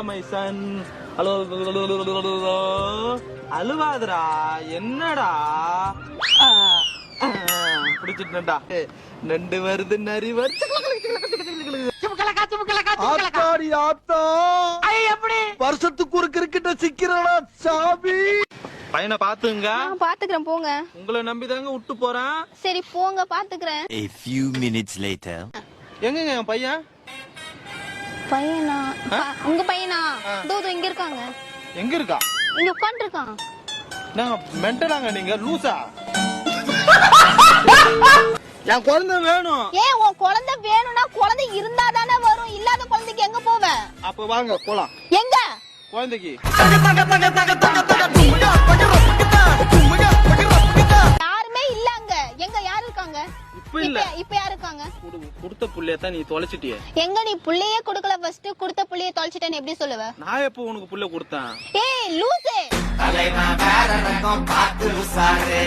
மைசன் hello அழுவாதரா என்னடா பிடிச்சிட்டா நண்டு வருது நரி வருது வருஷத்துக்கு ஒரு கிரிக்கெட்ட சிக்கிறடா சாமி பையனை பாத்துங்க பாத்துக்கிறேன் போங்க. உங்களை நம்பிதாங்க விட்டு போறேன். சரி போங்க பாத்துக்கிறேன். A few minutes later. எங்கங்க என் பையன்? பையனா? உங்க பையனா? தூது இங்க இருக்காங்க. எங்க இருக்கா? இங்க உட்கார்ந்து இருக்கான். நான் மென்டலாங்க நீங்க லூசா? என் குழந்தை வேணும். ஏன் உன் குழந்தை வேணும்னா குழந்தை இருந்தா தானே வரும், இல்லாத குழந்தைக்கு எங்க போவ? அப்ப வாங்க போலாம். எங்க? குழந்தைக்கு. யாருமே இல்லங்க. எங்க யாரு இருக்காங்க? இப்ப இல்ல. இப்ப யாரு இருக்காங்க? குடுத்த புள்ளையத்தான் நீ தொலைச்சிட்டியே. எங்க நீ புள்ளையே குடுக்கல, ஃபர்ஸ்ட் குடுத்த புள்ளைய தொலைச்சிட்டேன்னு எப்படி சொல்லுவ? நான் எப்ப உனக்கு புள்ள கொடுத்தேன்? ஏய் லூசே. தலைவன் வேற ரகம் பார்த்து உசாரே.